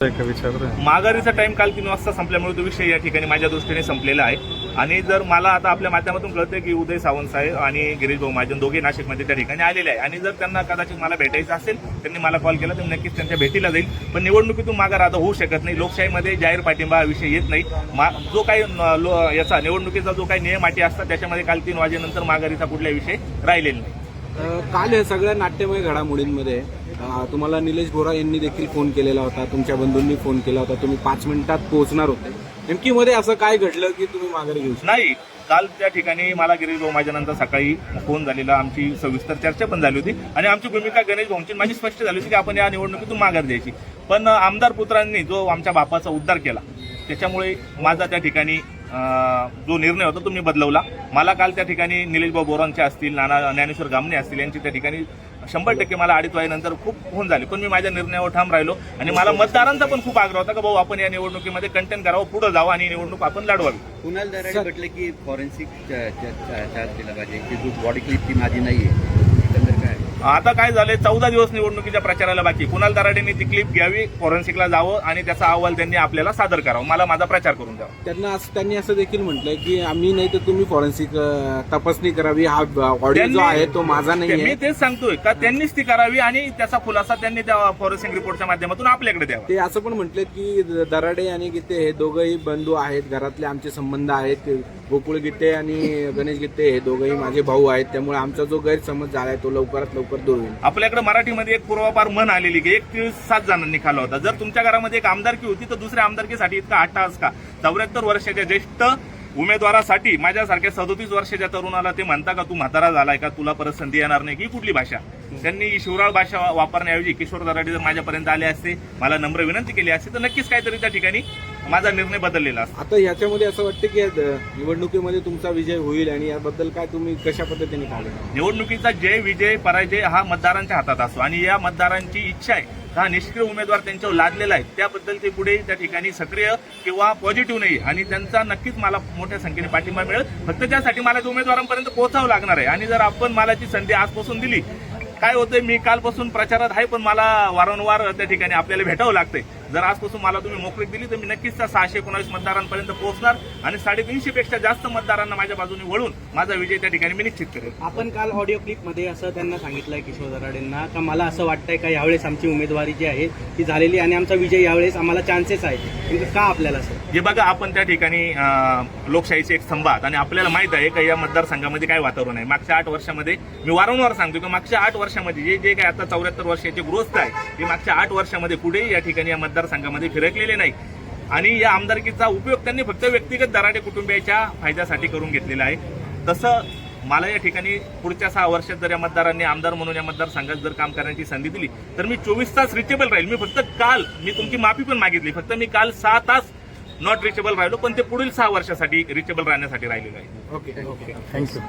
माघारीचा time काल 3 वाजता संपल्यामुळे तो विषय या ठिकाणी माझ्या दृष्टीने संपलेला आहे। आणि जर मला आता आपल्या माध्यमातून कळतंय की उदय सावंत साहेब आणि गिरीश भाऊ महाजन दोघे नाशिकमध्ये त्या ठिकाणी आलेले आहे आणि जर त्यांना कदाचित मला भेटायचं असेल त्यांनी मला कॉल केला तर नक्कीच त्यांच्या भेटीला जाईल। पण निवडणुकीतून माघार आता होऊ शकत नाही। लोकशाहीमध्ये जाहीर पाठिंबा हा विषय येत नाही। जो काही याचा निवडणुकीचा जो काही नियम अटी असतात त्याच्यामध्ये काल 3 वाजेनंतर माघारीचा कुठलाही विषय राहिलेला नाही। काल या सगळ्या नाट्यमय घडामोडींमध्ये तुम्हाला निलेश बोरा यांनी देखील फोन केलेला होता, तुमच्या बंधूंनी फोन केला होता, तुम्ही 5 मिनिटात पोहोचणार होते। नेमकी मध्ये असं काय घडलं की तुम्ही माघारी घेऊ? नाही, काल त्या ठिकाणी मला गिरीश भाऊ माझ्यानंतर सकाळी फोन झालेला, आमची सविस्तर चर्चा पण झाली होती आणि आमची भूमिका गणेश भाऊंची माझी स्पष्ट झाली होती की आपण या निवडणुकीतून माघार द्यायची। पण आमदार पुत्रांनी जो आमच्या बापाचा उद्धार केला त्याच्यामुळे माझा त्या ठिकाणी जो निर्णय होता तो मी बदलवला। मला काल त्या ठिकाणी निलेश भाऊ बोरांचे असतील, नाना ज्ञानेश्वर गामणे असतील यांची त्या ठिकाणी 100% मला 2.5 वाजेनंतर खूप फोन झाले, पण मी माझ्या निर्णयावर ठाम राहिलो आणि मला मतदारांचा पण खूप आग्रह होता की भाऊ आपण या निवडणुकीमध्ये कंटेन करावं, पुढे जावं आणि निवडणूक आपण लढवावी। कुणाल दराडे म्हटलं की फॉरेन्सिक चार्ज दिला पाहिजे की जो बॉडी क्लिप ती माझी नाहीये। आता काय झालंय, 14 दिवस निवडणुकीच्या प्रचाराला बाकी। कुणाल दराडेंनी ती क्लिप घ्यावी, फॉरेन्सिकला जावं आणि त्याचा अहवाल त्यांनी आपल्याला सादर करावा, मला माझा प्रचार करून द्यावा। त्यांनी असं देखील म्हटलंय की आम्ही नाही तर तुम्ही फॉरेन्सिक तपासणी करावी, हा ऑडिओ जो आहे तो माझा नाही। मी तेच सांगतोय का त्यांनीच ती करावी आणि त्याचा खुलासा त्यांनी त्या फॉरेन्सिक रिपोर्टच्या माध्यमातून आपल्याकडे द्यावा। ते असं पण म्हटलं की दराडे आणि गीते हे दोघंही बंधू आहेत, घरातले आमचे संबंध आहेत। गोकुळ गीते आणि गणेश गीते हे दोघंही माझे भाऊ आहेत, त्यामुळे आमचा जो गैरसमज झालाय तो लवकरात लवकर दूर होईल। आपल्याकडे मराठीमध्ये एक पूर्वापार म्हण आलेली की 1 तीळ 7 जणांनी खाल्ला होता। जर तुमच्या घरामध्ये एक आमदारकी होती तर दुसऱ्या आमदारकीसाठी इतका अट्टहास का? 74 वर्षाच्या ज्येष्ठ उमेदवारासाठी माझ्यासारख्या 37 वर्षाच्या तरुणाला ते म्हणता का तू म्हातारा झालाय का, तुला परत संधी येणार नाही, की कुठली भाषा? त्यांनी शिवराळ भाषा वापरण्याऐवजी किशोर दराडे जर माझ्यापर्यंत आले असते, मला नम्र विनंती केली असते तर नक्कीच काहीतरी त्या ठिकाणी माझा निर्णय बदललेला असता। आता याच्यामध्ये असं वाटतं की निवडणुकीमध्ये तुमचा विजय होईल आणि याबद्दल काय तुम्ही कशा पद्धतीने पाहता? निवडणुकीचा जय विजय पराजय हा मतदारांच्या हातात असतो आणि या मतदारांची इच्छा आहे हा निष्क्रिय उमेदवार त्यांच्यावर लादलेला आहे, त्याबद्दल ते पुढे त्या ठिकाणी सक्रिय किंवा पॉझिटिव्ह नाही आणि त्यांचा नक्कीच मला मोठ्या संख्येने पाठिंबा मिळेल। फक्त त्यासाठी मला उमेदवारांपर्यंत पोहोचावं लागणार आहे आणि जर आपण मला ती संधी आजपासून दिली, काय होतंय मी कालपासून प्रचारात आहे पण मला वारंवार त्या ठिकाणी आपल्याला भेटावं लागतंय। जर आजपासून मला तुम्ही मोकळीक दिली तर मी नक्कीच त्या 619 मतदारांपर्यंत पोहोचणार आणि 350 पेक्षा जास्त मतदारांना माझ्या बाजूने वळून माझा विजय त्या ठिकाणी मी निश्चित करेन। आपण काल ऑडिओ क्लिपमध्ये असं त्यांना सांगितलंय किशोर दराडेंना का मला असं वाटतंय का यावेळेस आमची उमेदवारी जी आहे ती झालेली आणि आमचा विजय यावेळेस आम्हाला चान्सेस आहे, का आपल्याला सर? हे बघा, आपण त्या ठिकाणी लोकशाहीचे एक स्तंभ आहात आणि आपल्याला माहित आहे का या मतदारसंघामध्ये काय वातावरण आहे। मागच्या 8 वर्षामध्ये मी वारंवार सांगतो की मागच्या 8 वर्षामध्ये जे काही आता 74 वर्षाचे ग्रोथ आहे ते मागच्या 8 वर्षामध्ये कुठेही या ठिकाणी या मतदारसंघामध्ये फिरकलेले नाही आणि या आमदारकीचा उपयोग त्यांनी फक्त व्यक्तिगत दराडे कुटुंबियाच्या फायद्यासाठी करून घेतलेला आहे। तसं मला या ठिकाणी पुढच्या 6 वर्षात जर या मतदारांनी आमदार म्हणून या मतदारसंघात जर काम करण्याची संधी दिली तर मी 24 तास रिचेबल राहील। मी फक्त काल मी तुमची माफी पण मागितली, फक्त मी काल 6 तास नॉट रिचेबल राहिलो, पण ते पुढील 6 वर्षासाठी रिचेबल राहण्यासाठी राहिलेलो आहे। Okay, thank you.